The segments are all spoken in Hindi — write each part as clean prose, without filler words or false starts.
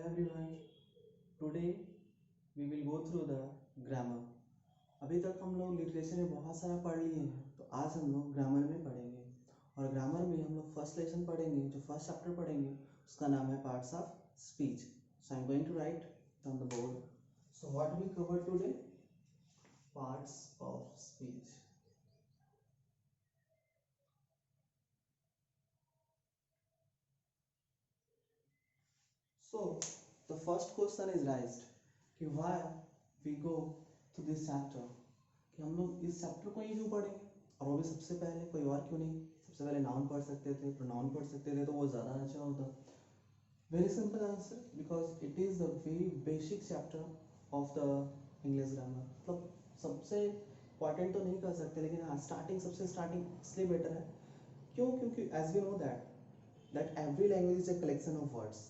everyone. Today we will go through the grammar. अभी तक हम लोग लिटरेचर में बहुत सारा पढ़ लिए हैं, तो आज हम लोग ग्रामर में पढ़ेंगे। और ग्रामर में हम लोग फर्स्ट लेसन पढ़ेंगे, जो फर्स्ट चैप्टर पढ़ेंगे उसका नाम है parts of speech. So I am going to write on the board. So what we cover today? Parts of speech. So the first question is raised कि why we go to this chapter, कि हम लोग इस चैप्टर को ही क्यों पढ़ेंगे, और वो भी सबसे पहले कोई और क्यों नहीं। सबसे पहले नाउन पढ़ सकते थे, प्रोनाउन पढ़ सकते थे, तो वो ज़्यादा अच्छा होता। Very simple answer, because it is the very basic chapter of the English grammar. मतलब सबसे इंपॉर्टेंट तो नहीं कर सकते, लेकिन हाँ स्टार्टिंग सबसे स्टार्टिंग इसलिए बेटर है। क्यों? क्योंकि as we know that every language is a collection of words.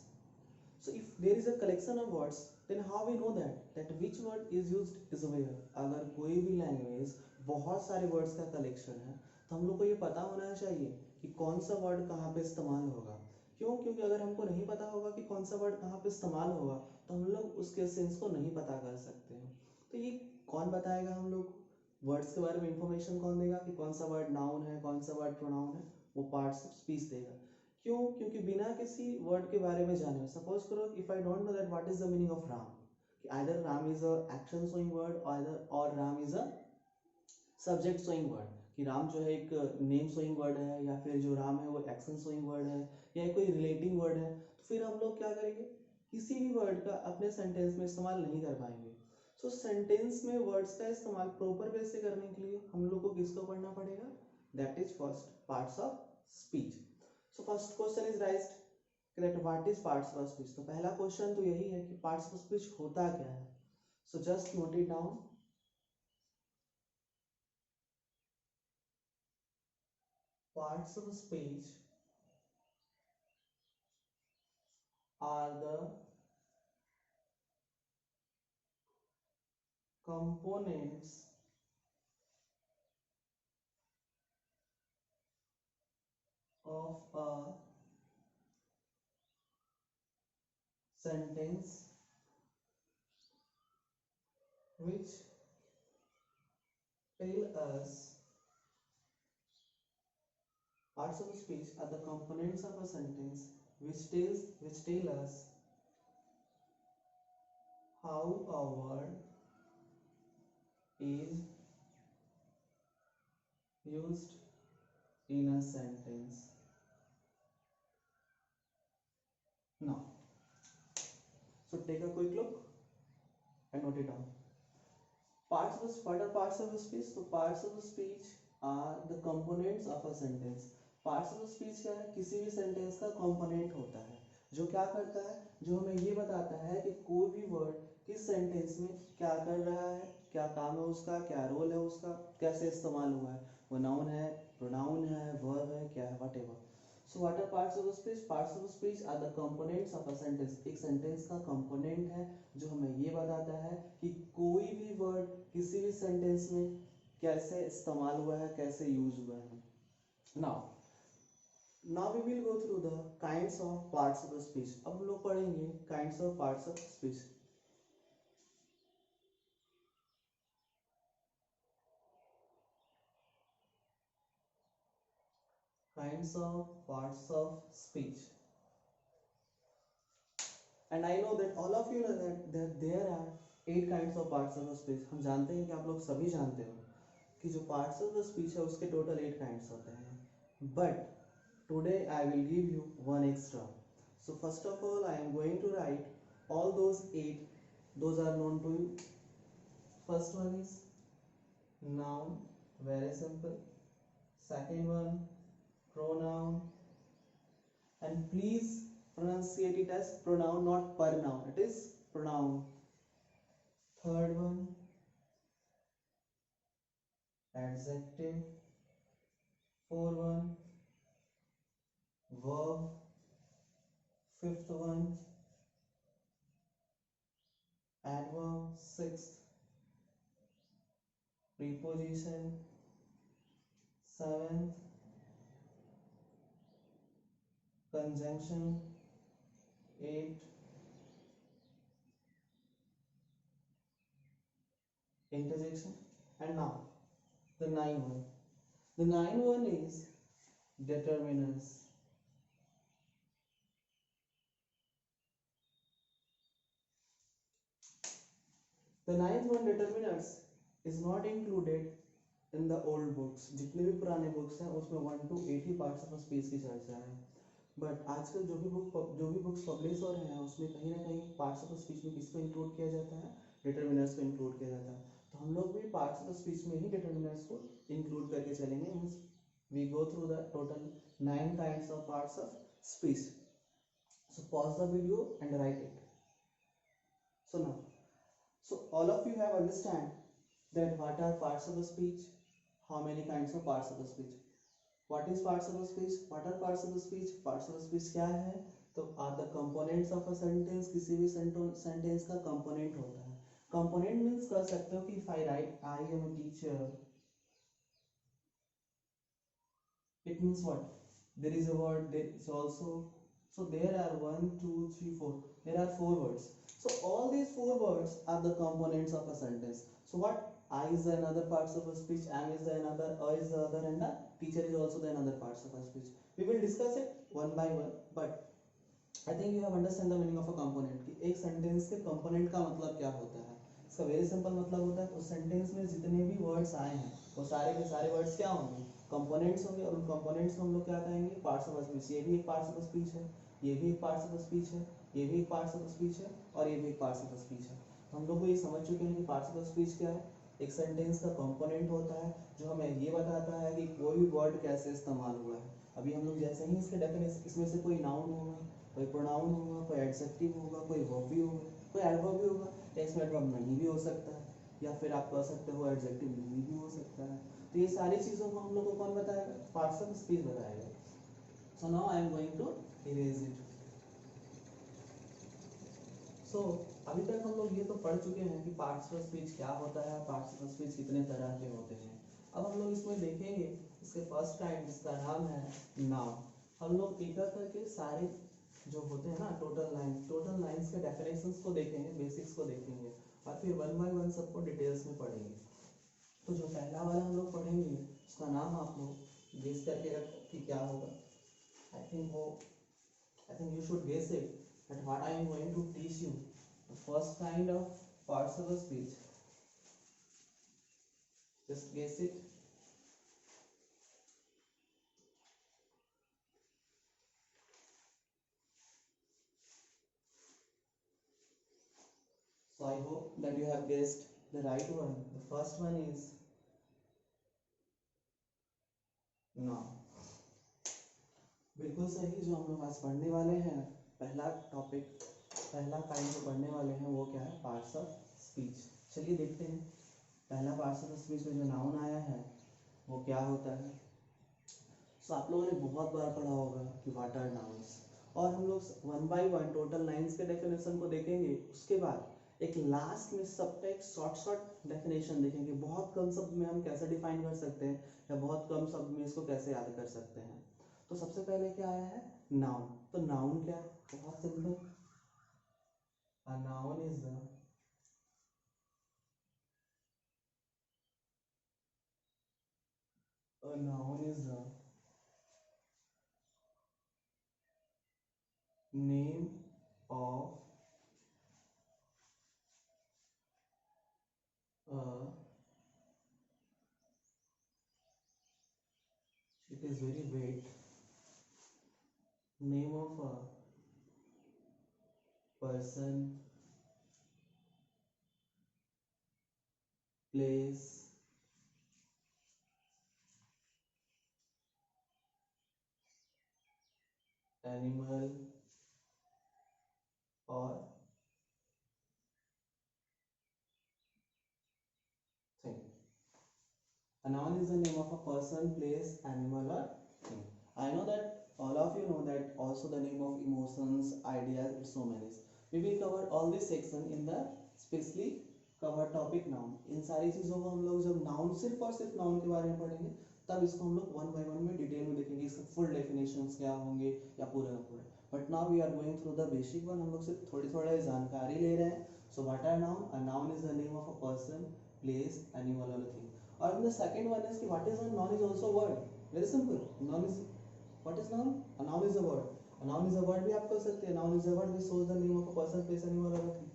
So if there is a collection of words, then how we know that which word is used is where? अगर कोई भी लैंग्वेज बहुत सारे वर्ड्स का कलेक्शन है, तो हम लोग को ये पता होना चाहिए कि कौन सा वर्ड कहाँ पे इस्तेमाल होगा। क्यों? क्योंकि अगर हमको नहीं पता होगा कि कौन सा वर्ड कहाँ पे इस्तेमाल होगा, तो हम लोग उसके सेंस को नहीं पता कर सकते हैं। तो ये कौन बताएगा हम लोग? वर्ड्स के बारे में इंफॉर्मेशन कौन देगा कि कौन सा वर्ड नाउन है, कौन सा वर्ड प्रोनाउन है? वो पार्ट्स ऑफ स्पीच देगा। क्यों? क्योंकि बिना किसी वर्ड के बारे में जाने, सपोज करो if I don't know that what is the meaning of Ram, कि either Ram is a action showing word और Ram is a subject showing word, कि राम जो है एक नेम शोइंग वर्ड है, या फिर जो राम है वो एक्शन शोइंग वर्ड है, या कोई रिलेटिंग वर्ड है, तो फिर हम लोग क्या करेंगे? किसी भी वर्ड का अपने सेंटेंस में इस्तेमाल नहीं कर पाएंगे। सो सेंटेंस में वर्ड्स का इस्तेमाल प्रॉपर वे से करने के लिए हम लोग को किसको पढ़ना पड़ेगा? That is first parts of speech. So first question is raised that what is parts of speech। तो पहला क्वेश्चन तो यही है कि पार्ट्स ऑफ स्पीच होता क्या है। So just note it down। Parts of speech are the components of a sentence which tell us, parts of speech are the components of a sentence which tell us how a word is used in a sentence. Now, so take a quick look and note it down. What are parts of a speech? So parts of a speech are the components of a sentence. Parts of a speech क्या है? किसी भी सेंटेंस का कंपोनेंट होता है, जो क्या करता है, जो हमें ये बताता है कि कोई भी वर्ड किस सेंटेंस में क्या कर रहा है, क्या काम है उसका, क्या रोल है उसका, कैसे इस्तेमाल हुआ है, वो नाउन है, प्रोनाउन है, वर्ब है, क्या है, whatever. So what are parts of a speech? Parts of a speech are the components of a sentence। एक सेंटेंस का कंपोनेंट है जो हमें ये बताता है कि कोई भी वर्ड किसी भी सेंटेंस में कैसे इस्तेमाल हुआ है, कैसे यूज हुआ है। Now we will go through the kinds of parts of a speech। अब हम लोग पढ़ेंगे kinds of parts of speech। Kinds of parts of speech। And I know that all of you know that there are 8 kinds of parts of a speech। हम जानते हैं कि आप लोग सभी जानते हो कि जो parts of the speech है उसके total 8 kinds होते हैं। But today I will give you one extra। So first of all I am going to write all those 8, those are known to you। First one is noun, very simple। Second one pronoun, and please pronunciate it as pronoun, not pronoun, it is pronoun। Third one adjective। Fourth one verb। Fifth one adverb। Sixth preposition। Seventh conjunction। Eighth interjection. And now the 9-1. The 9-1 is determiners. The 9th one determiners is not included in the old books. जितने भी पुराने बुक्स हैं उसमें 1 to 8 he parts of speech की चर्चा है. बट आजकल जो भी बुक्स पब्लिश हो रहे हैं उसमें कहीं ना कहीं पार्ट्स ऑफ स्पीच में किसको इंक्लूड किया जाता है, डिटर्मिनर्स को इंक्लूड किया जाता है. तो हम लोग भी पार्ट्स ऑफ स्पीच में ही डिटर्मिनर्स को इंक्लूड करके चलेंगे. Means we go through the total 9 kinds of parts of speech. So pause the video and write it. So now, so all of you have understand that what are parts of a speech, how many kinds of parts of a speech. What is parts of a speech? What are parts of a speech? Parts of a speech क्या है? तो are the components of a sentence. किसी भी sentence का component होता है. Component means कह सकते हो कि if I write I am a teacher, it means what? There is a word, there is also, so there are 1 2 3 4, there are 4 words. So all these 4 words are the components of a sentence. So what? I is the another parts of a speech, am is the another, a is the other, and the teacher is also the another parts of a speech. We will discuss it one by one, but I think you have understand the meaning of a component. कि एक sentence के component का मतलब क्या होता है. इसका वेरी सिंपल मतलब होता है उस सेंटेंस में जितने भी वर्ड्स आए हैं वो सारे के सारे वर्ड्स क्या होंगे, कंपोनेंट्स होंगे. और उन कंपोनेंट्स को हम लोग क्या कहेंगे, पार्ट्स ऑफ स्पीच. ये भी एक पार्ट्स ऑफ स्पीच है, ये भी एक पार्ट्स ऑफ स्पीच है, ये भी एक पार्ट्स ऑफ स्पीच है, और ये भी एक पार्ट्स ऑफ स्पीच है. हम लोग को ये समझ चुके हैं कि पार्ट्स ऑफ स्पीच क्या है. एक सेंटेंस का कंपोनेंट होता है जो हमें ये बताता है कि कोई भी वर्ड कैसे इस्तेमाल हुआ है. अभी हम लोग जैसे ही इसके डेफिनेशन, इसमें से कोई नाउन होगा, कोई प्रोनाउन होगा, कोई एडजेक्टिव होगा, कोई वर्ब भी होगा, कोई एडवर्ब भी होगा. इसमें एडवर्ब नहीं भी हो सकता है, या फिर आप कह सकते हो एडजेक्टिव नहीं भी हो सकता है. तो ये सारी चीज़ों को हम लोग को कौन बताएगा, पार्ट्स ऑफ स्पीच बताएगा. So now I am going to erase it. So अभी तक हम लोग ये तो पढ़ चुके हैं कि पार्ट्स ऑफ स्पीच क्या होता है, पार्ट्स ऑफ स्पीच कितने तरह के होते हैं. अब हम लोग इसमें देखेंगे इसके फर्स्ट काइंड जिसका नाम है नाउन. हम लोग एक एक करके सारे जो होते हैं ना टोटल लाइंस के डेफिनेशंस को देखेंगे, बेसिक्स को देखेंगे, और फिर वन बाय वन सबको डिटेल्स में पढ़ेंगे. तो जो पहला वाला हम लोग पढ़ेंगे उसका नाम आप लोग गेस करके रखो कि क्या होगा. I think you should guess it that what I am going to teach you. The first kind of parts of a speech. Just guess it. So I hope that you have guessed the right one. The first one is now. बिल्कुल सही. जो हम लोग आज पढ़ने वाले हैं, पहला टॉपिक, पहला काइंड जो पढ़ने वाले हैं वो क्या है, पार्ट्स ऑफ स्पीच. चलिए देखते हैं पहला पार्ट्स ऑफ स्पीच में जो नाउन आया है वो क्या होता है. सो आप लोगों ने बहुत बार पढ़ा होगा कि व्हाट आर नाउन्स, और हम लोग one by one total lines के डेफिनेशन को देखेंगे. उसके बाद एक लास्ट में सबका एक शॉर्ट डेफिनेशन देखेंगे. बहुत कम शब्द में हम कैसे डिफाइन कर सकते हैं, या बहुत कम शब्द में इसको कैसे याद कर सकते हैं. तो सबसे पहले क्या आया है, नाउन. तो नाउन क्या है, बहुत simple. A noun is a noun is a name of a, it is very vague, name of a person, place, animal, or thing. A noun is the name of a person, place, animal, or thing. I know that all of you know that also the name of emotions, ideas, it's so many. We will cover all this section in the specially cover topic noun. इन सारी चीज़ों को हम लोग जब नाउन सिर्फ और सिर्फ नाउन के बारे में पढ़ेंगे तब इसको हम लोग वन बाय वन में डिटेल में देखेंगे, इसके फुल डेफिनेशंस क्या होंगे या पूरे का पूरा. But now we are going through the basic one. हम लोग सिर्फ थोड़ी थोड़ी जानकारी ले रहे हैं. So what are noun. A noun is the name of a person, place, animal or a thing. Or the second one is what is a noun is also a word. Very simple. Noun is what is noun? A noun is a word. A noun is a word भी आप कर सकते हैं. Noun is a word which shows the name of a person, place, animal or a thing.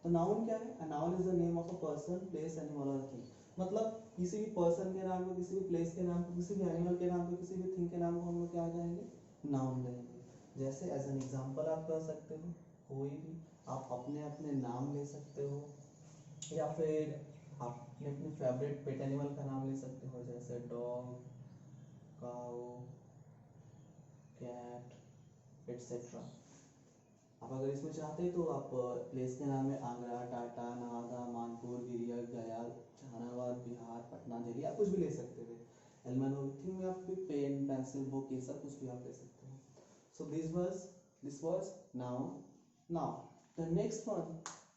तो नाउन क्या है? A noun is the name of a person, place, animal or a thing. मतलब किसी भी पर्सन के नाम को, किसी भी प्लेस के नाम को, किसी भी एनिमल के नाम को, किसी भी थिंग के नाम को हम लोग क्या कहेंगे? नाउन कहेंगे. जैसे एज एन एग्जांपल आप कर सकते हो, कोई भी आप अपने अपने नाम ले सकते हो, या फिर आप अपने अपने फेवरेट पेट एनिमल का नाम ले सकते हो, जैसे डॉग, काऊ, कैट एटसेट्रा. आप अगर इसमें चाहते हैं तो आप प्लेस के नाम में आगरा, टाटा, नवादा, मानपुर, गिरिया, गया, जहानाबाद, बिहार, पटना, दिल्ली आप कुछ भी ले सकते थे. एलमनोथिंग में आप पेन, पेंसिल, बुक ये सब कुछ भी आप ले सकते हो. So this was noun. Now the next one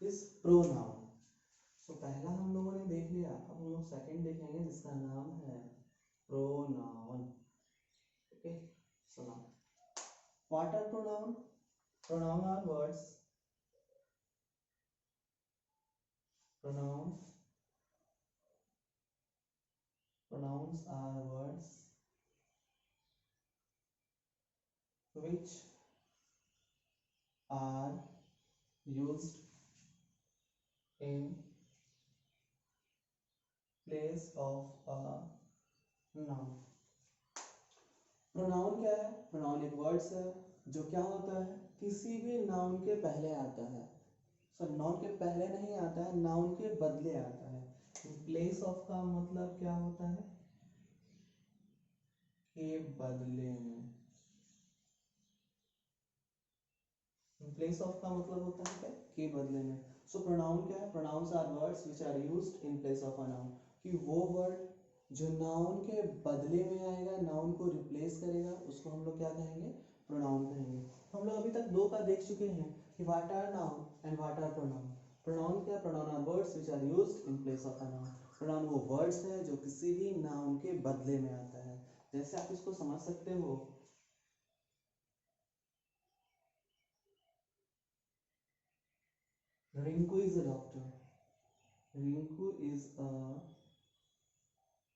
is pronoun. So पहला हम लोगों ने देख लिया, अब हम लोग सेकंड देखेंगे जिसका नाम है pronoun. Okay, so now what are pronoun? Pronoun are words. Pronouns are words which are used in place of a noun. Pronoun क्या है? Pronoun एक words है जो क्या होता है? किसी भी noun के पहले आता है. So noun के पहले नहीं आता है, noun के बदले आता है. In place of का मतलब क्या होता है? के बदले में. In place of का मतलब होता है क्या? के बदले में. So pronoun क्या है? Pronouns are words which are used in place of a noun. कि वो word जो noun के बदले में आएगा, noun को replace करेगा, उसको हम लोग क्या कहेंगे? Pronoun कहेंगे. हम लोग अभी तक दो का देख चुके हैं कि what are noun and what are pronoun. Pronoun क्या? Pronoun are words which are used in place of a noun. Pronoun वो words है जो किसी भी noun के बदले में आता है. जैसे आप इसको समझ सकते हो, Rinku is a doctor. Rinku is a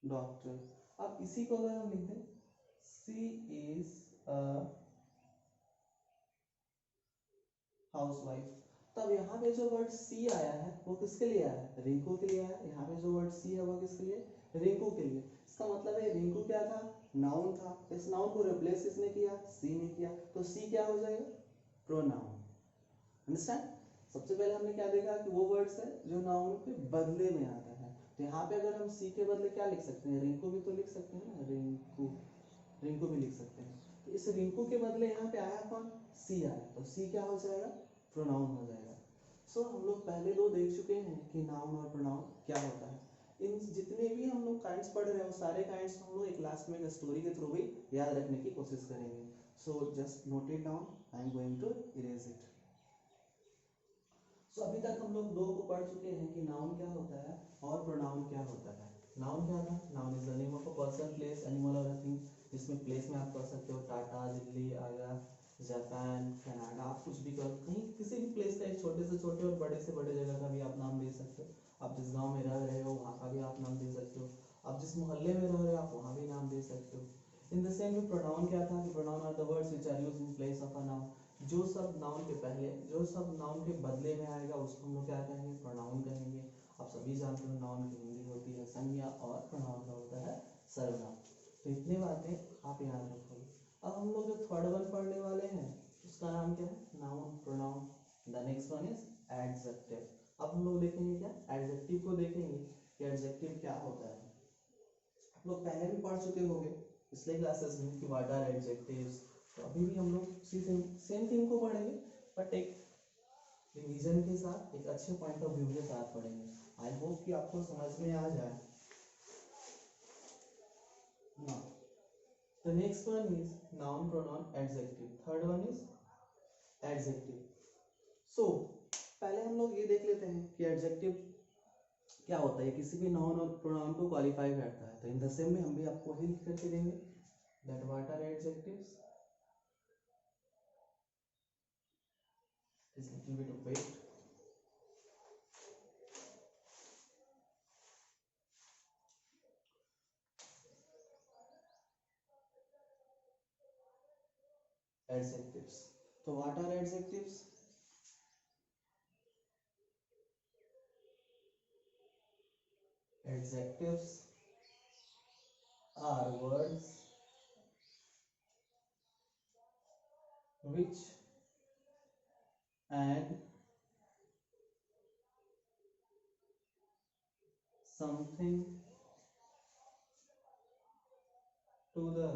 doctor. अब इसी को अगर हम लिख दें, she is a housewife, तब यहाँ पे जो वर्ड सी आया है वो किसके लिए आया है? रिंकू के लिए आया है. यहाँ पे जो वर्ड सी है वो किसके लिए? रिंकू के लिए. इसका मतलब है रिंकू क्या था? नाउन था. इस नाउन को रिप्लेस किसने किया? सी ने किया. तो सी क्या हो जाएगा? प्रोनाउन. अंडरस्टैंड? सबसे पहले हमने क्या देखा कि वो वर्ड्स है जो नाउन के बदले में आता है. तो यहाँ पे अगर हम सी के बदले क्या लिख सकते हैं? रिंकू भी तो लिख सकते हैं ना. रिंकू, रिंकू भी लिख सकते हैं. तो इस रिंकू के बदले यहाँ पे आया कौन? सी आया. तो सी क्या हो जाएगा? प्रोनाउन हो जाएगा. सो हम लोग पहले दो देख चुके हैं कि नाउन और प्रोनाउन क्या होता है. इन जितने भी हम लोग काइंड्स पढ़ रहे हैं वो सारे काइंड्स हम लोग एक लास्ट में एक स्टोरी के थ्रू भी याद रखने की कोशिश करेंगे. So just note it down. I am going to erase it. So अभी तक हम लोग दो को पढ़ चुके हैं कि नाउन क्या होता है और प्रोनाउन क्या होता है. नाउन क्या था? Noun is the name of a person, place, animal और अ थिंग. जिसमें प्लेस में आप कर सकते हो टाटा, दिल्ली, आगरा, जापान, कनाडा, आप कुछ भी कर, कहीं किसी भी प्लेस का एक छोटे से छोटे और बड़े से बड़े जगह का भी आप नाम दे सकते हो. आप जिस गांव में रह रहे हो वहाँ का भी आप नाम दे सकते हो. आप जिस मोहल्ले में रह रहे हो आप वहाँ भी नाम दे सकते हो. In the same way pronoun क्या था कि pronoun are the words which are used in place of a noun. जो सब नाउन के पहले, जो सब नाउन के बदले में आएगा उसको हम लोग क्या कहेंगे? प्रोनाउन कहेंगे. आप सभी जानते हो नाउन की हिंदी होती है संज्ञा और प्रोनाउन का होता है सर्वनाम. तो इतनी बातें आप याद रखोगे. अब हम लोग जो थर्ड वन पढ़ने वाले हैं उसका नाम क्या है? Noun, pronoun. The next one is adjective. अब हम लोग देखेंगे क्या? एडजेक्टिव को देखेंगे कि एडजेक्टिव क्या होता है. आप लोग पहले भी पढ़ चुके होंगे पिछले क्लासेस में कि व्हाट आर एडजेक्टिव्स. तो अभी भी हम लोग सेम थिंग को पढ़ेंगे बट एक रिवीजन के साथ, एक अच्छे पॉइंट ऑफ व्यू के साथ पढ़ेंगे. आई होप कि आपको समझ में आ जाए. Now the next one is noun, pronoun, adjective. Third one is adjective. So पहले हम लोग ये देख लेते हैं कि एडजेक्टिव क्या होता है. किसी भी नाउन और प्रोनाउन को क्वालिफाई करता है. तो इन द सेम में हम भी आपको वही लिख करके देंगे that what are adjectives. Just little bit of wait. Adjectives. So what are adjectives? Adjectives are words which add something to the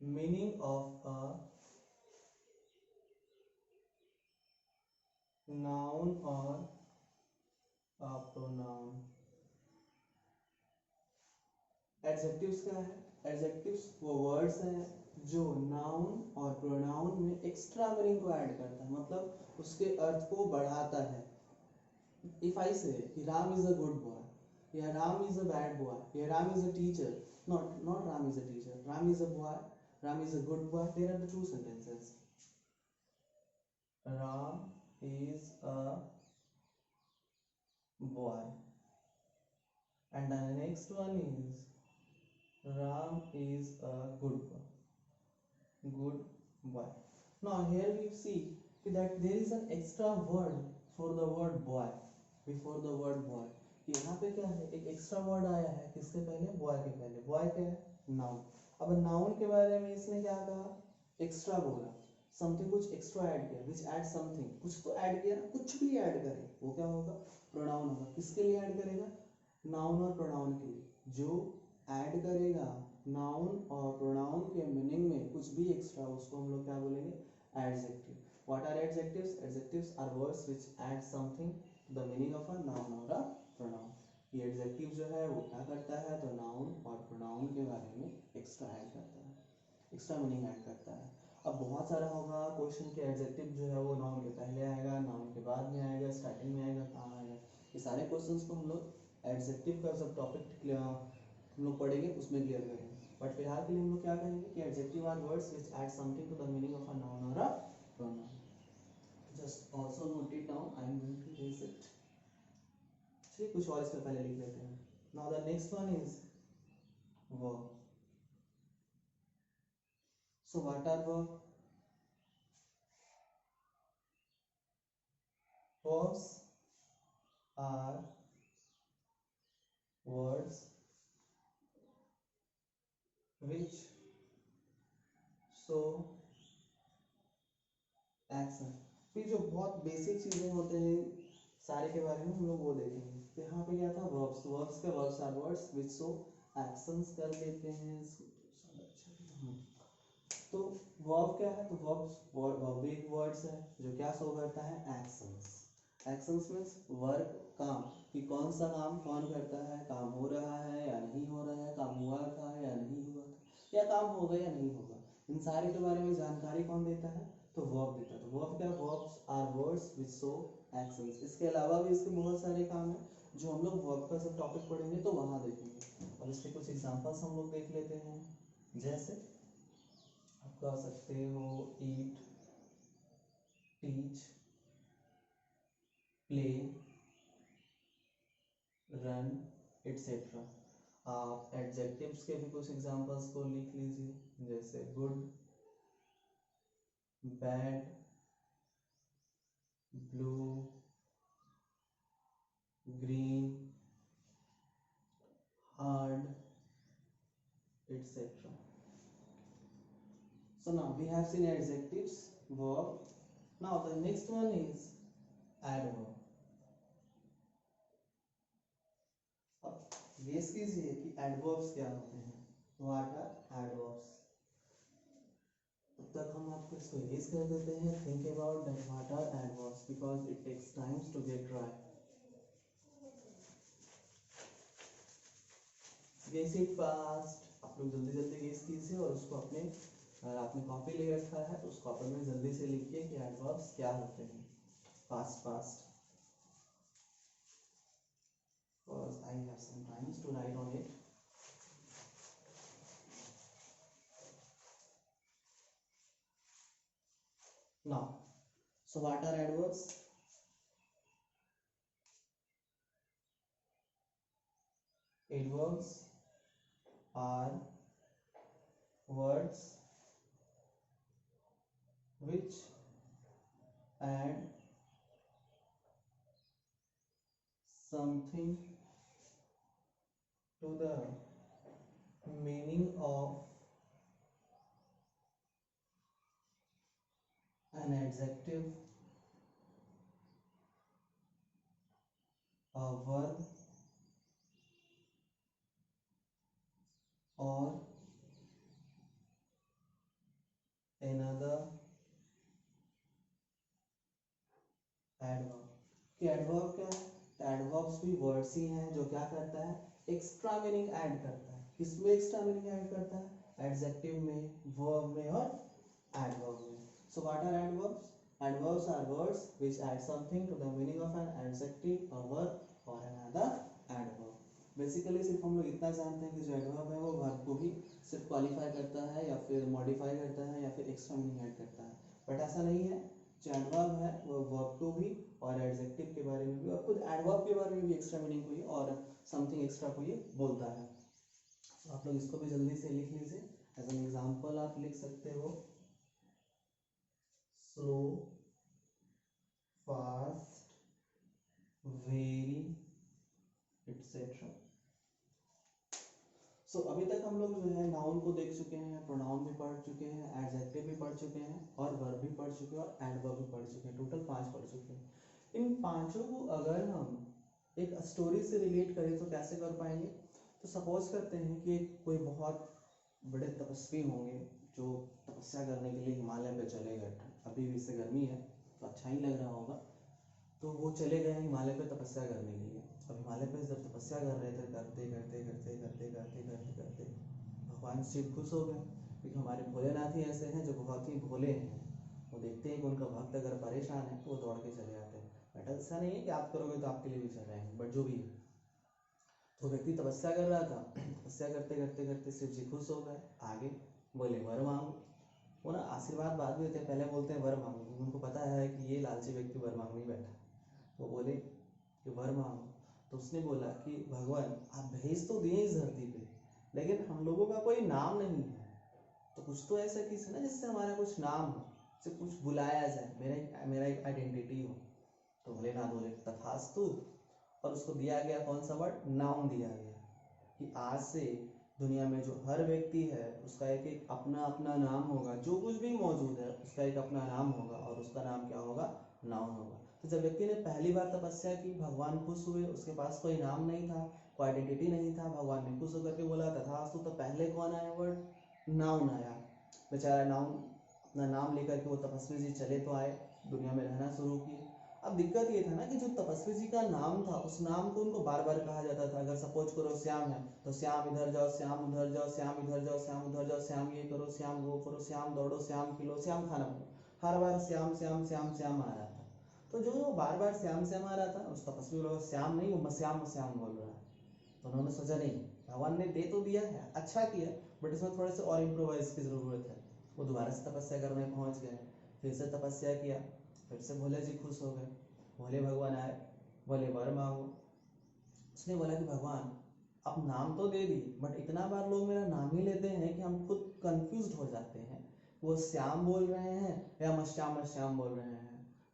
meaning of a noun or a pronoun. Adjectives क्या है? एडजेक्टिव्स वो वर्ड्स हैं जो नाउन और प्रोनाउन में एक्स्ट्रा मीनिंग को ऐड करता है, मतलब उसके अर्थ को बढ़ाता है. If I say Ram is a good boy, yeah, Ram is a bad boy, yeah, Ram is a teacher, not Ram is a teacher, Ram is a boy, Ram is a good boy, there are the two sentences. Ram is a boy, and the next one is Ram is a good boy. Good boy. Now here we see that there is an extra word for the word boy before the word boy. यहाँ पे क्या है, एक एक्स्ट्रा वर्ड आया है किसके पहले, बॉय के पहले. बॉय क्या है, नाउन. अब नाउन के बारे में इसने क्या कहा, एक्स्ट्रा बोला, समथिंग कुछ एक्स्ट्रा ऐड किया, विच ऐड समथिंग, कुछ तो ऐड किया ना, कुछ भी ऐड करे वो क्या होगा, प्रोनाउन होगा. किसके लिए ऐड करेगा, नाउन और प्रोनाउन के लिए. जो ऐड करेगा नाउन और प्रोनाउन के मीनिंग में कुछ भी एक्स्ट्रा, उसको हम लोग क्या बोलेंगे, adjective. What are adjectives? Adjectives are words which add something to the meaning of a noun और अ प्रोनाउन. ये एडजेक्टिव जो है वो क्या करता है, तो नाउन और प्रोनाउन के बारे में एक्स्ट्रा ऐड करता है, एक्स्ट्रा मीनिंग ऐड करता है. अब बहुत सारा होगा क्वेश्चन के, एडजेक्टिव जो है वो नाउन के पहले आएगा, नाउन के बाद में आएगा, स्टार्टिंग में आएगा, कहाँ आएगा. ये सारे क्वेश्चंस को हम लोग एडजेक्टिव का सब टॉपिक हम लोग पढ़ेंगे उसमें क्लियर करेंगे. बट फिलहाल के लिए हम लोग क्या करेंगे कि adjective are words which add something to the meaning of a noun और a pronoun. Just also note it down, I am going to erase it. चलिए कुछ और इसमें पहले लिख लेते हैं. Now the next one is verb. So what are verb? Verbs are words which show action. फिर जो बहुत बेसिक चीजें होते हैं सारे के बारे में हम लोग वो देखेंगे. तो यहाँ पे क्या था, verbs. verbs के verbs are words which show actions कर लेते हैं. तो verb क्या है, तो verbs एक words है जो क्या शो करता है, actions. एक्शंस मीन्स वर्क, काम, कि कौन सा काम कौन करता है, काम हो रहा है या नहीं हो रहा है, काम हुआ था या नहीं हुआ था, या काम होगा या नहीं होगा, इन सारे के बारे में जानकारी कौन देता है, तो वर्ब देता है. तो वर्ब क्या, verbs are words which show actions. इसके अलावा भी इसके बहुत सारे काम हैं जो हम लोग वर्ब का सब टॉपिक पढ़ेंगे तो वहाँ देखेंगे. और इसके कुछ एग्जांपल्स हम लोग देख लेते हैं. जैसे आप कह सकते हो ईट, टीच, प्ले, रन, एटसेट्रा. आप एडजेक्टिव्स के भी कुछ एग्जांपल्स को लिख लीजिए. जैसे good, bad, blue, green, hard, etcetera. So now we have seen adjectives, verb. Now the next one is adverb. अब गेस कीजिए कि एडवर्ब्स क्या होते हैं. What are adverbs? तब तक हम आपको इसको इरेज कर देते हैं. Think about that what are adverbs because it takes times to get right. Guess it fast. आप लोग जल्दी जल्दी गेस कीजिए और उसको अपने, अगर आपने कॉपी ले रखा है तो उस कॉपी में जल्दी से लिखिए कि एडवर्ब्स क्या होते हैं. Fast fast, because I have some times to write on it. Now, so what are adverbs? Adverbs are words which add something to the meaning of an adjective, a verb, or another adverb. कि adverb क्या है? तो adverbs भी words ही हैं जो क्या करता है, एक्स्ट्रा मीनिंग ऐड करता है. किसमें एक्स्ट्रा मीनिंग ऐड करता है? एडजेक्टिव में, वर्ब में और adverb में. So what are adverbs? Adverbs are words which add something to the meaning of an adjective, a verb or another adverb. Basically सिर्फ हम लोग इतना जानते हैं कि जो एडवर्ब है वो वर्ब को ही सिर्फ क्वालिफाई करता है या फिर मॉडिफाई करता है या फिर एक्स्ट्रा मीनिंग ऐड करता है, बट ऐसा नहीं है. जो एडवर्ब है वो वर्ब को भी और एडजेक्टिव के बारे में भी और खुद एडवर्ब के बारे में भी एक्स्ट्रा मीनिंग को ही और समथिंग एक्स्ट्रा को ये बोलता है. तो आप लोग इसको भी जल्दी से लिख लीजिए. एज एन एग्जाम्पल आप लिख सकते हो स्लो, फास्ट, वेरी, एटसेट्रा. सो अभी तक हम लोग जो है नाउन को देख चुके हैं, प्रोनाउन भी पढ़ चुके हैं, एडजेक्टिव भी पढ़ चुके हैं और वर्ब भी पढ़ चुके हैं और एडवर्ब भी पढ़ चुके हैं. टोटल 5 पढ़ चुके हैं. इन पांचों को अगर हम एक स्टोरी से रिलेट करें तो कैसे कर पाएंगे? तो सपोज करते हैं कि कोई बहुत बड़े तपस्वी होंगे जो तपस्या करने के लिए हिमालय पे चले गए. अभी भी से गर्मी है तो अच्छा ही लग रहा होगा. तो वो चले गए हिमालय पे तपस्या करने के लिए. अब हिमालय पे जब तपस्या कर रहे थे, करते करते करते करते करते करते करते भगवान शिव खुश हो गए, क्योंकि हमारे भोलेनाथ ही ऐसे हैं जो बहुत ही भोले हैं. वो देखते हैं कि उनका भक्त अगर परेशान है तो वो दौड़ के चले जाते हैं. बट ऐसा नहीं है कि आप करोगे तो आपके लिए भी चल रहे हैं, बट जो भी है. तो व्यक्ति तपस्या कर रहा था, तपस्या करते करते करते शिव जी खुश हो गए. आगे बोले वर मांगो. वो ना आशीर्वाद बाद में देते हैं, पहले बोलते हैं वर मांगो, क्योंकि उनको पता है कि ये लालची व्यक्ति वर मांगने बैठा. वो बोले कि वर मांगो. तो उसने बोला कि भगवान आप भेज तो दिए इस धरती पे, लेकिन हम लोगों का कोई नाम नहीं है. तो कुछ तो ऐसा किसी ना जिससे हमारा कुछ नाम हो, जिससे कुछ बुलाया जाए, मेरा एक आइडेंटिटी हो. तो भोलेनाथ बोले तथास्तु. और उसको दिया गया कौन सा वर्ड? नाउन दिया गया. कि आज से दुनिया में जो हर व्यक्ति है उसका एक एक अपना अपना नाम होगा. जो कुछ भी मौजूद है उसका एक अपना नाम होगा और उसका नाम क्या होगा? नाउन होगा. तो जब व्यक्ति ने पहली बार तपस्या की, भगवान खुश हुए. उसके पास कोई नाम नहीं था, कोई आइडेंटिटी नहीं था. भगवान ने खुश होकर के बोला तथास्तु. तो पहले कौन आया वर्ड? नाउन आया. बेचारा नाउन अपना नाम लेकर के वो तपस्वी जी चले तो आए, दुनिया में रहना शुरू किए. अब दिक्कत ये था ना कि जो तपस्वी जी का नाम था उस नाम को उनको बार बार कहा जाता था. अगर सपोज करो श्याम है तो श्याम इधर जाओ, श्याम उधर जाओ, श्याम इधर जाओ, श्याम उधर जाओ, श्याम ये करो, श्याम वो करो, श्याम दौड़ो, श्याम खिलो, श्याम खाना खाओ. हर बार श्याम श्याम श्याम श्याम आ रहा था. तो जो बार बार श्याम श्याम आ रहा था उस तपस्वी लोग श्याम नहीं, वो श्याम श्याम बोल रहा है. तो उन्होंने सोचा नहीं, भगवान ने दे तो दिया है, अच्छा किया, बट इसमें थोड़े से और इम्प्रोवाइज की जरूरत है. वो दोबारा से तपस्या करने पहुंच गए, फिर से तपस्या किया, फिर से भोले जी खुश हो गए. भोले भगवान आए, बोले वर मांगो. उसने बोला कि भगवान आप नाम तो दे दिए, बट इतना बार लोग मेरा नाम ही लेते हैं कि हम खुद कंफ्यूज हो जाते हैं. वो श्याम बोल रहे हैं या मश्याम बोल रहे हैं.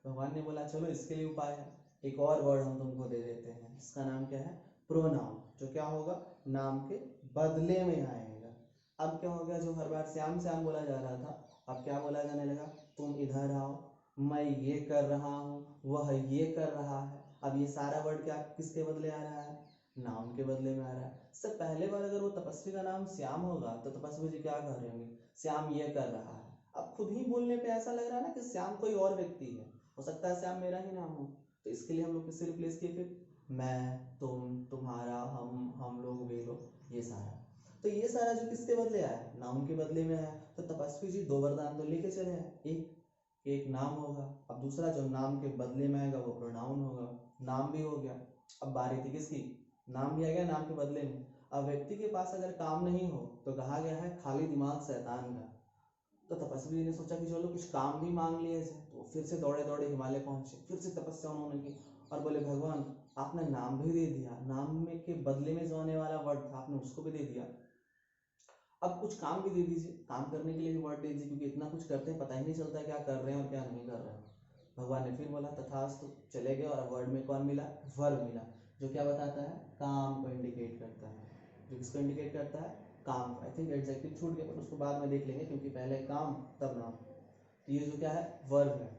भगवान ने बोला चलो इसके लिए उपाय है, एक और वर्ड हम तुमको दे देते हैं. इसका नाम क्या है? प्रोनाउन. जो क्या होगा? नाम के बदले में आएगा. अब क्या हो गया? जो हर बार श्याम श्याम बोला जा रहा था, अब क्या बोला जाने लगा? तुम इधर आओ, मैं ये कर रहा हूँ, वह ये कर रहा है. अब ये सारा वर्ड क्या किसके बदले आ रहा है? नाउन के बदले में आ रहा है. इससे पहले बार अगर वो तपस्वी का नाम श्याम होगा तो तपस्वी जी क्या कह रहे होंगे? श्याम ये कर रहा है. अब खुद ही बोलने पे ऐसा लग रहा है ना कि श्याम कोई और व्यक्ति है. हो सकता है श्याम मेरा ही नाम हो. तो इसके लिए हम लोग किससे रिप्लेस किए? फिर मैं, तुम, तुम्हारा, हम लोग, वे लोग, ये सारा. तो ये सारा जो किसके बदले आया? नाउन के बदले में आया. तो तपस्वी जी 2 वरदान तो लेके चले आए. एक नाम होगा. अब दूसरा जो नाम के बदले में आएगा वो प्रोनाउन होगा. नाम भी हो गया. अब बारी थी किसकी? नाम भी आ गया नाम के बदले में. अब व्यक्ति के पास अगर काम नहीं हो तो कहा गया है खाली दिमाग शैतान का. तो तपस्वी ने सोचा कि चलो कुछ काम भी मांग लिया जाए. तो फिर से दौड़े दौड़े हिमालय पहुंचे, फिर से तपस्या उन्होंने की और बोले भगवान आपने नाम भी दे दिया, नाम में के बदले में जो आने वाला वर्ड था आपने उसको भी दे दिया. अब कुछ काम भी दे दीजिए, काम करने के लिए भी वर्ड दे दीजिए, क्योंकि इतना कुछ करते हैं पता ही नहीं चलता है क्या कर रहे हैं और क्या नहीं कर रहे हैं। भगवान ने फिर बोला तथास्तु, चले गए और अब वर्ड में कौन मिला, वर्ब मिला, जो क्या बताता है, काम को इंडिकेट करता है। जो किसको इंडिकेट करता है, काम को। आई थिंक एडजेक्टिव छूट गया, पर उसको बाद में देख लेंगे, क्योंकि पहले काम तब नाम। तो ये जो क्या है, वर्ब है।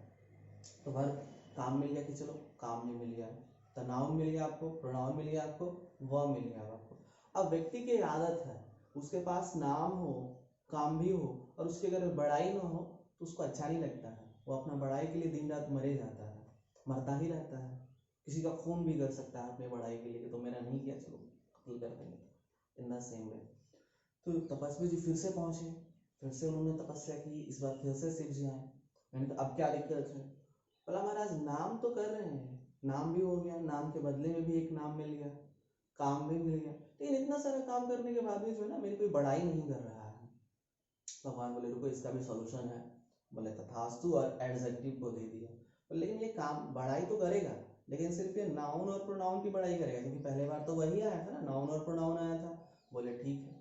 तो वर्ब, काम मिल गया कि चलो काम भी मिल गया, तो नाउन मिल गया आपको, प्रोनाउन मिल गया आपको, वर्ब मिल गया आपको। अब व्यक्ति की आदत है, उसके पास नाम हो, काम भी हो, और उसकी अगर बड़ाई ना हो तो उसको अच्छा नहीं लगता है। वो अपना बड़ाई के लिए दिन रात मरे जाता है, मरता ही रहता है। किसी का खून भी कर सकता है अपने बड़ाई के लिए, कि तो मेरा नहीं किया, चलो कत्ल कर देंगे। इन द सेम वे तो तपस्वी जी फिर से पहुंचे, फिर से उन्होंने तपस्या की, इस बार फिर से शिव जी आए। मैंने तो अब क्या दिक्कत है, बोला महाराज नाम तो कर रहे हैं, नाम भी हो गया, नाम के बदले में भी एक नाम मिल गया, काम भी मिल गया, लेकिन इतना सारा काम करने के बाद भी जो है ना, मेरी कोई बड़ाई नहीं कर रहा है। भगवान बोले रुको, इसका भी सॉल्यूशन है। बोले तथास्तु, और एडजेक्टिव को दे दिया। लेकिन ये काम बड़ाई तो करेगा, लेकिन सिर्फ ये नाउन और प्रोनाउन की बड़ाई करेगा, क्योंकि पहले बार तो वही आया था ना, नाउन और प्रोनाउन आया था। बोले ठीक है।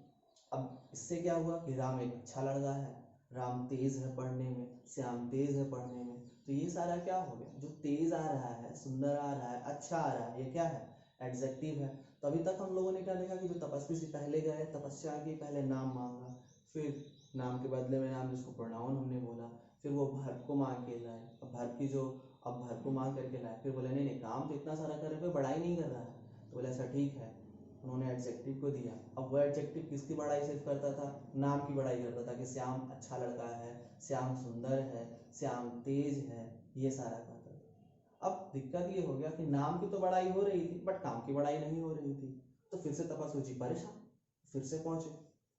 अब इससे क्या हुआ कि राम एक अच्छा लड़का है, राम तेज है पढ़ने में, श्याम तेज है पढ़ने में, तो ये सारा क्या हो गया, जो तेज आ रहा है, सुंदर आ रहा है, अच्छा आ रहा है, ये क्या है, एडजेक्टिव है। तो अभी तक हम लोगों ने क्या देखा कि जो तपस्वी से पहले गए, तपस्या की, पहले नाम मांगा, फिर नाम के बदले में नाम, जिसको प्रोनाउन हमने बोला, फिर वो भर्ब को मांग के लाए। अब भर्ब की जो, अब भर्ब को मांग करके लाए, फिर बोले नहीं नहीं, काम तो इतना सारा कर रहे, कोई बड़ाई नहीं कर रहा है। तो बोले ऐसा ठीक है, उन्होंने एडजेक्टिव को दिया। अब वो एडजेक्टिव किसकी बड़ाई सिर्फ करता था, नाम की बड़ाई करता था, कि श्याम अच्छा लड़का है, श्याम सुंदर है, श्याम तेज है, ये सारा करता था। अब दिक्कत ये हो गया कि नाम की तो बड़ाई हो रही थी, बट काम की बड़ाई नहीं हो रही थी। तो फिर से तपस्वी जी परेशान, फिर से पहुंचे।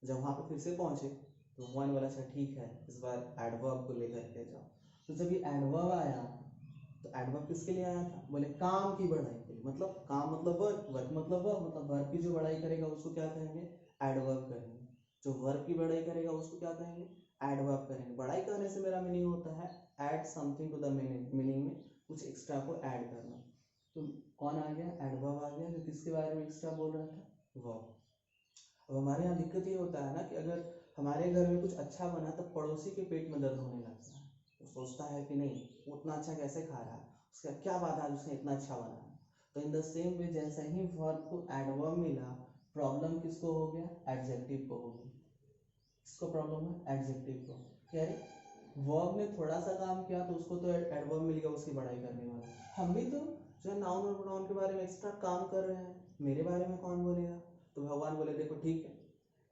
जब वहां पे फिर से पहुंचे, तो भगवान बोला अच्छा ठीक है, इस बार एडवर्ब को लेकर के जाओ। तो जब ये एडवर्ब आया, तो एडवर्ब किसके लिए आया था, बोले काम की बढ़ाई के लिए। मतलब काम मतलब वर्क, वर्क मतलब वर्क, मतलब वर्क की जो बढ़ाई करेगा उसको क्या कहेंगे, एडवर्ब कहेंगे। जो वर्क की बढ़ाई करेगा उसको क्या कहेंगे, एडवर्ब कहेंगे। बढ़ाई करने से मेरा मीनिंग होता है add something to the meaning, meaning में कुछ एक्स्ट्रा को ऐड करना। तो कौन आ गया, एडवर्ब आ गया, जो किसके बारे में एक्स्ट्रा बोल रहा था, वर्ब। अब हमारे यहाँ दिक्कत ये होता है ना कि अगर हमारे घर में कुछ अच्छा बना तो पड़ोसी के पेट में दर्द होने लगता है। वो सोचता है कि नहीं, वो उतना अच्छा कैसे खा रहा है, उसका क्या बात है उसने इतना अच्छा बना है। तो इन द सेम वे, जैसे ही वर्ब को एडवर्ब मिला, प्रॉब्लम किसको हो गया, एडजेक्टिव को हो गई। किसको प्रॉब्लम है, एडजेक्टिव को। क्या रे, वर्ब ने थोड़ा सा काम किया तो उसको तो एडवर्ब मिल गया उसकी बड़ाई करने वाला। हम भी तो जो है नाउन और प्रोनाउन के बारे में एक्स्ट्रा काम कर रहे हैं, मेरे बारे में कौन बोलेगा। तो भगवान बोले देखो ठीक है,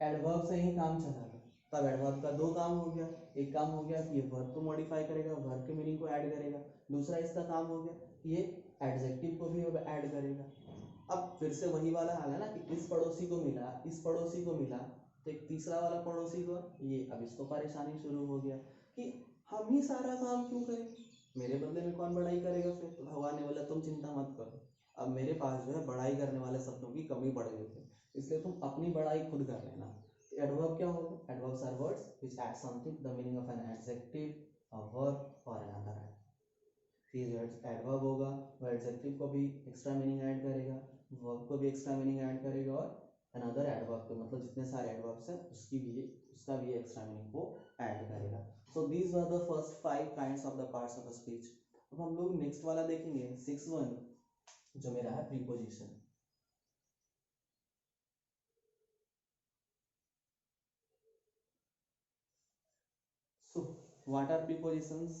एडवर्ब से ही काम चला लो। तब एडवर्ब का दो काम हो गया, एक काम हो गया कि ये वर्ब को मॉडिफाई करेगा, वर्ब के मीनिंग को ऐड करेगा। दूसरा इसका काम हो गया कि ये एडजेक्टिव को भी अब ऐड करेगा। अब फिर से वही वाला हाल है ना कि इस पड़ोसी को मिला, इस पड़ोसी को मिला, तो एक तीसरा वाला पड़ोसी को ये, अब इसको परेशानी शुरू हो गया कि हम ही सारा काम क्यों करें, मेरे बदले में कौन बड़ाई करेगा। फिर तो भगवान ने बोला तुम चिंता मत करो, अब मेरे पास जो है बड़ाई करने वाले शब्दों की कमी पड़ गई है, इसलिए तुम अपनी बड़ाई खुद कर लेना। तो एडवर्ब क्या होगा, adverbs are words which add something the meaning of an adjective, a verb और अनदर एडजेक्टिव। फिर जो एडवर्ब होगा वो एडजेक्टिव को भी एक्स्ट्रा मीनिंग ऐड करेगा, वर्ब को भी एक्स्ट्रा मीनिंग ऐड करेगा, और अनदर एडवर्ब को, मतलब जितने सारे एडवर्ब्स हैं उसका भी एक्स्ट्रा मीनिंग को ऐड करेगा। So these were the first 5 kinds of the parts of a speech. अब हम लोग नेक्स्ट वाला देखेंगे 6.1, जो मेरा है preposition. So what are prepositions?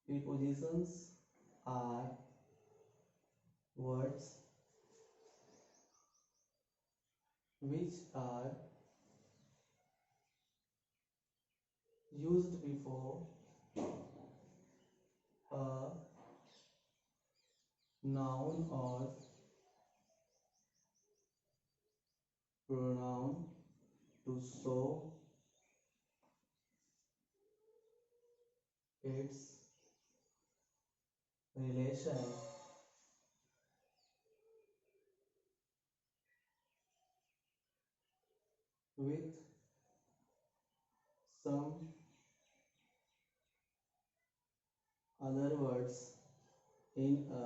Prepositions are words which are used before a noun or pronoun to show its relation with some other words in a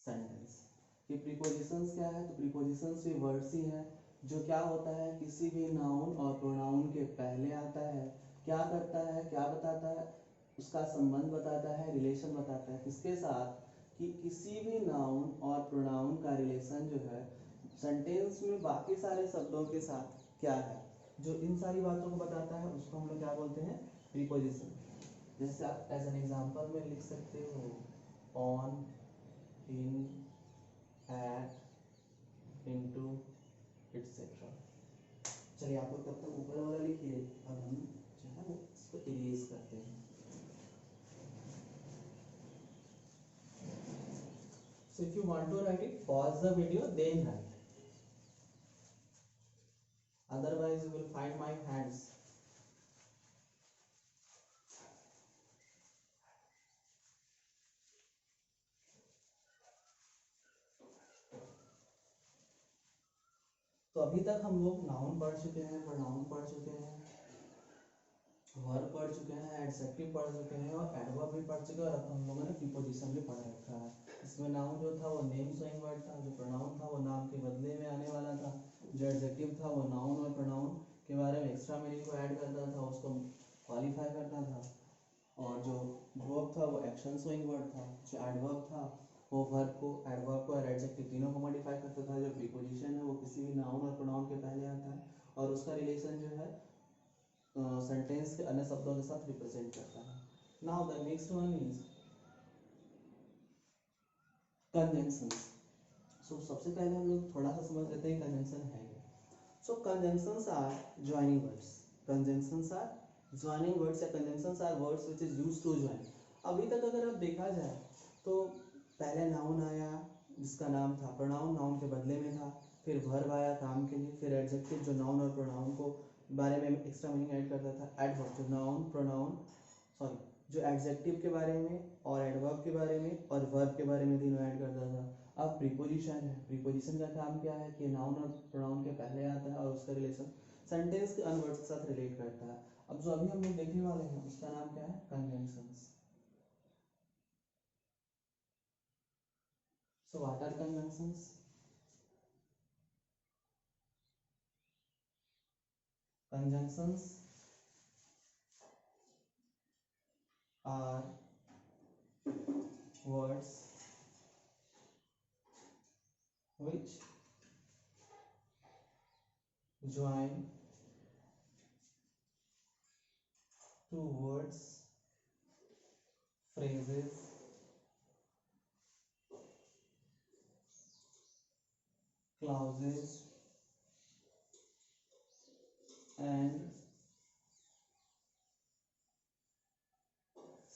sentence. ये प्रीपोजिशंस क्या है, तो प्रीपोजिशंस भी वर्ड्स ही है जो क्या होता है, किसी भी नाउन और प्रोनाउन के पहले आता है, क्या करता है, क्या बताता है, उसका संबंध बताता है, रिलेशन बताता है किसके साथ, कि किसी भी नाउन और प्रोनाउन का रिलेशन जो है सेंटेंस में बाकी सारे शब्दों के साथ क्या है, जो इन सारी बातों को बताता है उसको हम लोग क्या बोलते हैं, प्रीपोजिशन। जैसे आप एज एन एग्जांपल में लिख सकते हो on, in, at, into, etcetera. चलिए आप लोग तब तक ऊपर वाला लिखिए, अब हम जो है वो इसको इरेज करते हैं। So if you want to write it, pause the video, then write. Otherwise, you will find my hands. तो अभी तक हम लोग नाउन पढ़ चुके हैं, प्रोनाउन पढ़ चुके हैं, वर्ब पढ़ चुके हैं, एडजेक्टिव पढ़ चुके हैं और एडवर्ब भी पढ़ चुके हैं, और अब हम लोगों ने प्रीपोजिशन भी पढ़ रखा है। इसमें नाउन जो था वो नेम शोइंग वर्ड था, जो प्रोनाउन था वो नाम के बदले में आने वाला था, जो एडजेक्टिव था वो नाउन और प्रोनाउन के बारे में एक्स्ट्रा मीनिंग को ऐड करता था, उसको क्वालिफाई करता था, और जो वर्ब था वो एक्शन शोइंग वर्ड था, जो एडवर्ब था वो वर्ब को, एडवर्ब को और एडजेक्टिव तीनों को मॉडिफाई करता था, जो प्रीपोजिशन है वो किसी भी नाउन और प्रोनाउन के पहले आता है और उसका रिलेशन जो है सेंटेंस के अन्य शब्दों के साथ रिप्रेजेंट करता है। Now the next one is conjunctions. So सबसे पहले हम लोग थोड़ा सा समझ लेते हैं कंजंक्शन है क्या। So conjunctions are joining words, conjunctions are joining words या conjunctions are words which is used to join. अभी तक अगर आप देखा जाए तो पहले नाउन आया जिसका नाम था प्रोनाउन, नाउन के बदले में था, फिर वर्ब आया काम के लिए, फिर एडजेक्टिव जो नाउन और प्रोनाउन को बारे में एक्स्ट्रा मीनिंग ऐड करता था, एडवर्ब जो नाउन प्रोनाउन सॉरी जो एडजेक्टिव के बारे में और एडवर्ब के बारे में और वर्ब के बारे में तीनों ऐड करता था। अब प्रीपोजिशन है, प्रीपोजिशन का काम क्या है कि नाउन और प्रोनाउन के पहले आता है और उसका रिलेशन सेंटेंस के अन्य वर्ड्स के साथ रिलेट करता है। अब जो अभी हम लोग देखने वाले हैं उसका नाम क्या है, conjunctions. So what are conjunctions? Conjunctions are words which join two words, phrases, clauses and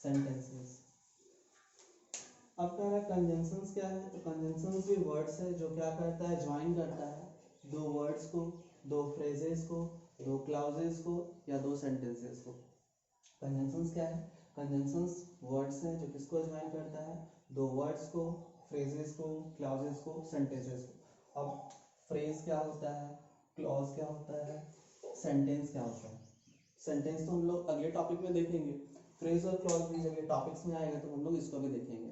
sentences। अब कह रहा है कंजंक्शंस क्या है, तो कंजंक्शंस भी वर्ड्स है जो क्या करता है, ज्वाइन करता है दो वर्ड्स को, दो फ्रेजेस को, दो क्लाउजेस को या दो सेंटेंसेस को। कंजंक्शंस क्या है, कंजंक्शंस वर्ड्स है जो किसको ज्वाइन करता है, दो वर्ड्स को, फ्रेजेस को, क्लाउजेस को, सेंटेंसेस को। अब फ्रेज क्या होता है, क्लॉज क्या होता है, सेंटेंस क्या होता है। सेंटेंस तो हम लोग अगले टॉपिक में देखेंगे, फ्रेज और क्लॉज भी जब ये टॉपिक्स में आएगा तो हम लोग इसको भी देखेंगे।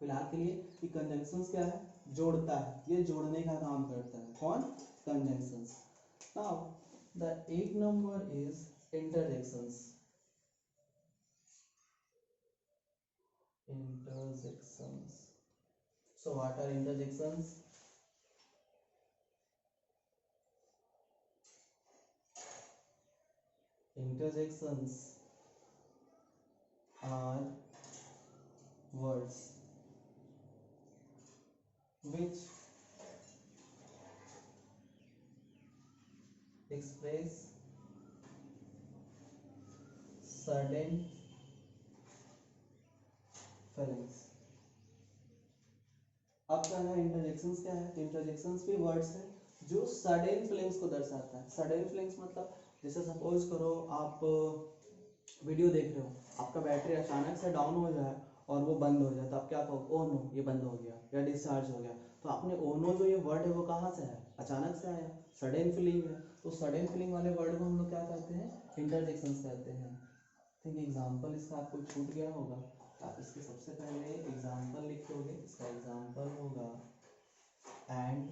फिलहाल के लिए कि कंजंक्शंस क्या है, जोड़ता है, ये जोड़ने का काम करता है, कौन, conjunctions. Now the 8th number is interjections. Interjections. So what are interjections? Interjections are words which express certain feelings। अब कहना है इंटरजेक्शंस क्या है, इंटरजेक्शंस भी वर्ड्स है जो सडन फीलिंग्स को दर्शाता है। सडन फीलिंग्स मतलब जैसे सपोज करो आप वीडियो देख रहे हो, आपका बैटरी अचानक से डाउन हो जाए और वो बंद हो जाए तो आप क्या कहो, ओ नो ये बंद हो गया या डिस्चार्ज हो गया। तो आपने ओ नो जो ये वर्ड है वो कहाँ से है, अचानक से आया, सडन फीलिंग है। तो सडन फीलिंग वाले वर्ड को हम लोग क्या कहते हैं, इंटरजेक्शंस कहते हैं। ठीक एग्जांपल इसका आपको छूट गया होगा, आप इसके सबसे पहले एग्जाम्पल लिखोगे, इसका एग्जाम्पल होगा एंड,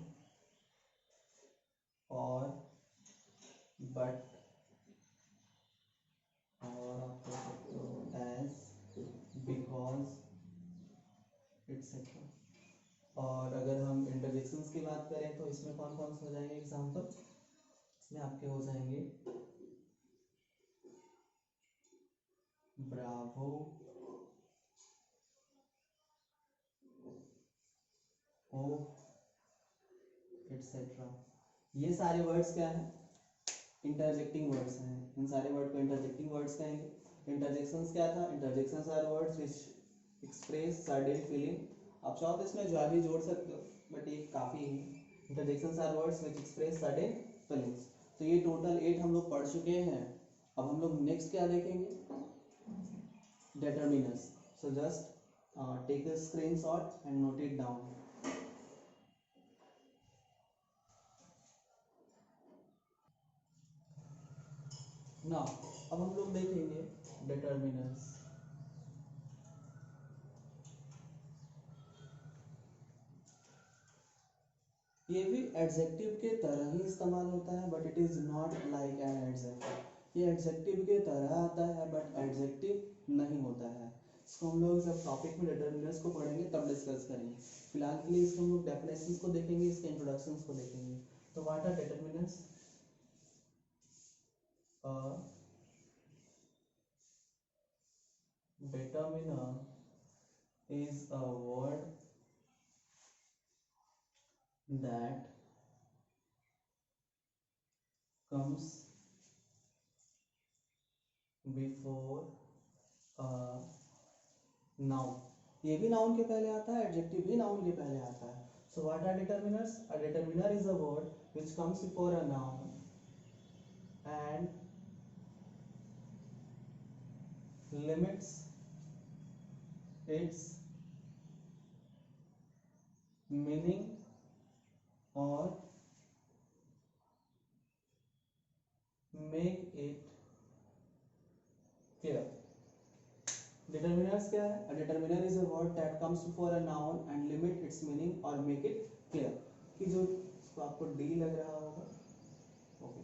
और, बट, और आप कह सकते हो एज, बिकॉज, एटसेट्रा। और अगर हम इंटरजेक्शंस की बात करें तो इसमें कौन कौन से हो जाएंगे एग्जाम्पल, इसमें आपके हो जाएंगे ब्रावो, ओ, एटसेट्रा। ये सारे वर्ड्स क्या हैं, इंटरजेक्टिंग वर्ड्स हैं। इन सारे वर्ड को इंटरजेक्टिंग वर्ड्स कहेंगे। इंटरजेक्शंस क्या था, interjections are words which express certain feeling. आप चाहो तो इसमें जो भी जोड़ सकते हो, बट ये काफ़ी है। Interjections are words which express certain feelings. तो ये टोटल 8 हम लोग पढ़ चुके हैं। अब हम लोग नेक्स्ट क्या देखेंगे, determiners. So just take a screenshot and note it down. Now अब हम लोग देखेंगे determiners. ये भी एडजेक्टिव के तरह ही इस्तेमाल होता है, but it is not like an adjective. ये एडजेक्टिव के तरह आता है बट एडजेक्टिव नहीं होता है। इसको हम लोग जब टॉपिक में डिटर्मिनर्स को पढ़ेंगे तब डिस्कस करेंगे। फिलहाल के लिए इसको हम लोग डेफिनेशंस को देखेंगे, इसके इंट्रोडक्शंस को देखेंगे। तो what are determiners? Determiner is a word that comes before a noun. ये भी नाउन के पहले आता है, एडजेक्टिव भी नाउन के पहले आता है। So what are determiners? A determiner is a word which comes before a noun and limits its meaning or make it clear. Determiners क्या है? A determiner is a word that comes before a noun and limit its meaning or make it clear. कि जो इसको आपको D लग रहा होगा, ओके।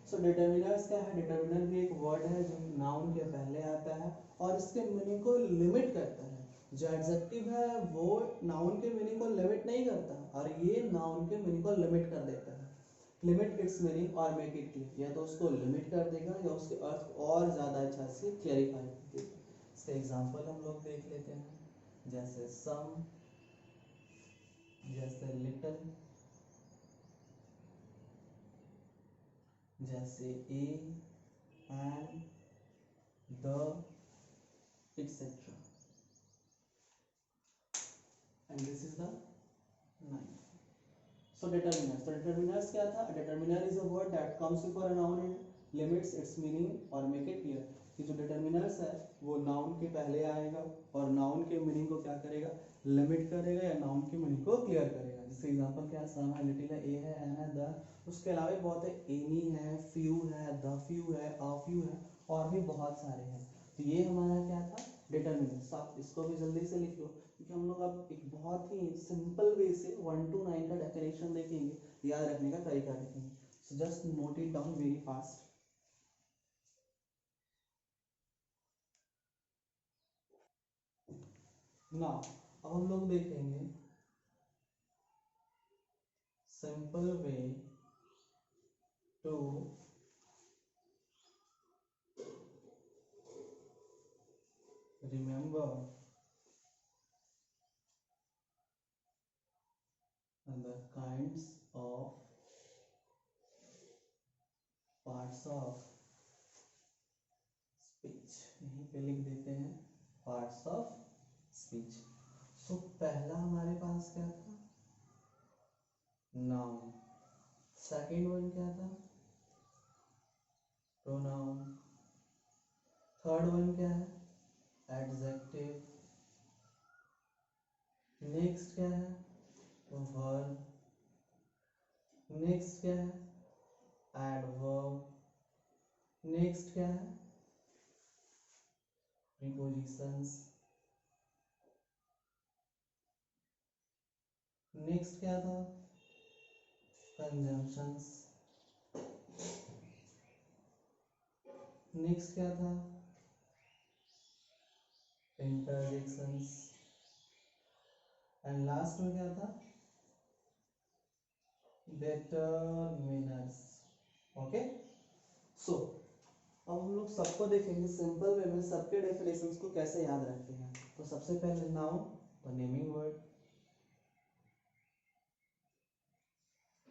सो डिटर्मिनर्स क्या है? डिटर्मिनर भी एक वर्ड है जो नाउन के पहले आता है और इसके मीनिंग को लिमिट करता है। जो एडजेक्टिव है वो नाउन के मीनिंग को लिमिट नहीं करता, और ये नाउन के मीनिंग को लिमिट कर देता है। लिमिट इट्स मीनिंग और मेक इट क्लियर, या तो उसको लिमिट कर देगा या उसके अर्थ और ज़्यादा अच्छा से क्लियरिफाई कर देगा। इसका एग्जांपल हम लोग देख लेते हैं, जैसे सम, जैसे लिटिल, जैसे a, and, the, etcetera. And this is the 9th. So determiners. So determiners क्या था? A determiner is a word that comes before a noun and limits its meaning or make it clear. कि जो determiners है वो नाउन के पहले आएगा और नाउन के मीनिंग को क्या करेगा? लिमिट करेगा या नाउन के मीनिंग को क्लियर करेगा। जिसके एग्जांपल क्या है? सम है, लिटिल है, ए है, एन है, द। उसके अलावा भी बहुत है, एनी है, फ्यू है, द फ्यू है, अ फ्यू है, और भी बहुत सारे हैं। तो ये हमारा क्या था? डिटर्मिनर्स। आप इसको भी जल्दी से लिख लो, क्योंकि हम लोग अब एक बहुत ही सिंपल वे से 1 to 9 का डेफिनेशन देखेंगे, याद रखने का तरीका देखेंगे। So just note it down very fast. Now अब हम लोग देखेंगे simple way to remember the kinds of parts of speech। यहीं पे लिख देते हैं parts of speech। सो पहला हमारे पास क्या था? नाउन। सेकेंड वन क्या था? प्रोनाउन। थर्ड वन क्या है? एडजेक्टिव। नेक्स्ट क्या है? वर्ब। नेक्स्ट क्या है? एडवर्ब। नेक्स्ट क्या है? प्रीपोजिशंस। नेक्स्ट क्या था, कंजंक्शंस। नेक्स्ट क्या था, इंटरजेक्शंस। एंड लास्ट में क्या था, डिटरमिनर्स। ओके, सो अब हम लोग सबको देखेंगे सिंपल वे में सबके डेफिनेशंस को कैसे याद रखते हैं। तो सबसे पहले नाउन और नेमिंग वर्ड।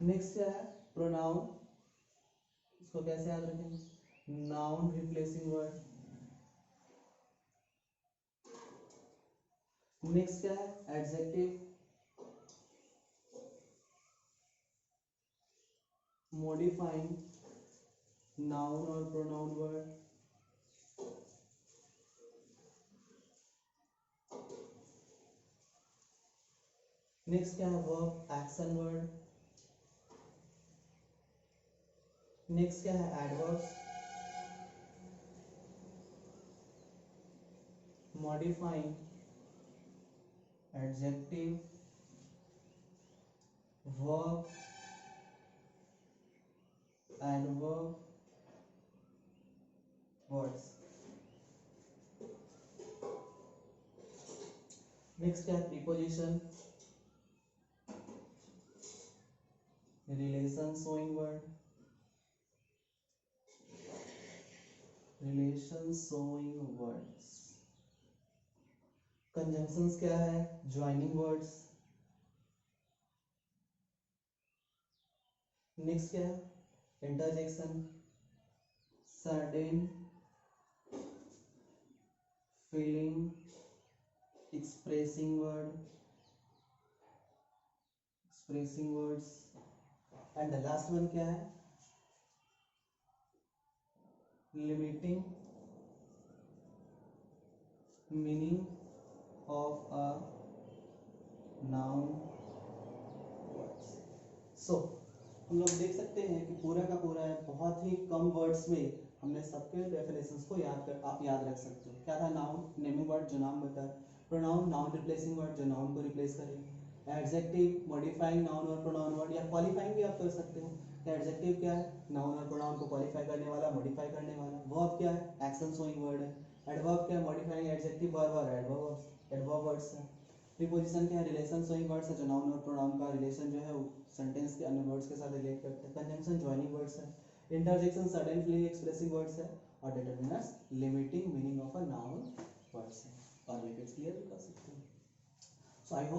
नेक्स्ट क्या है, प्रोनाउन, इसको कैसे याद रखेंगे, नाउन रिप्लेसिंग वर्ड। नेक्स्ट क्या है, एडजेक्टिव, मॉडिफाइंग नाउन और प्रोनाउन वर्ड। नेक्स्ट क्या है, वर्ब, एक्शन वर्ड। नेक्स्ट क्या है, adverbs, modifying adjective, verb, adverb, words. Next क्या है, preposition, relation showing word, relation showing words. Conjunctions क्या है, ज्वाइनिंग वर्ड्स। नेक्स्ट क्या है, interjection, certain feeling expressing word, expressing words. And the last one क्या है, limiting meaning of a noun words. So हम लोग देख सकते हैं कि पूरा का पूरा है, बहुत ही कम वर्ड्स में हमने सबके डेफिनेशंस को आप याद रख सकते हो। क्या था, नाउन नेमिंग वर्ड जो नाम बताए, प्रोनाउन नाउन रिप्लेसिंग वर्ड जो नाउन को रिप्लेस करे, एडजेक्टिव मॉडिफाइंग नाउन और प्रोनाउन वर्ड, या क्वालिफाइंग भी आप कर सकते हो। एडजेक्टिव क्या है, नाउन और प्रोनाउन को क्वालिफाई करने वाला, मॉडिफाई करने वाला। वर्ब क्या है, एक्शन शोइंग वर्ड है। एडवर्ब क्या है, मॉडिफाइंग एडजेक्टिव वर्ब और एडवर्ब वर्ड्स है। प्रीपोजिशन क्या है, रिलेशन शोइंग वर्ड्स है जो नाउन और प्रोनाउन का रिलेशन जो है वो सेंटेंस के अन्य वर्ड्स के साथ रिलेट करते हैं। कंजंक्शन जॉइनिंग वर्ड्स है। Interjection sudden feeling expressing words है। और determiners limiting meaning of a noun words है। और लिपिड्स क्लियर भी कर सकते हैं। सो आई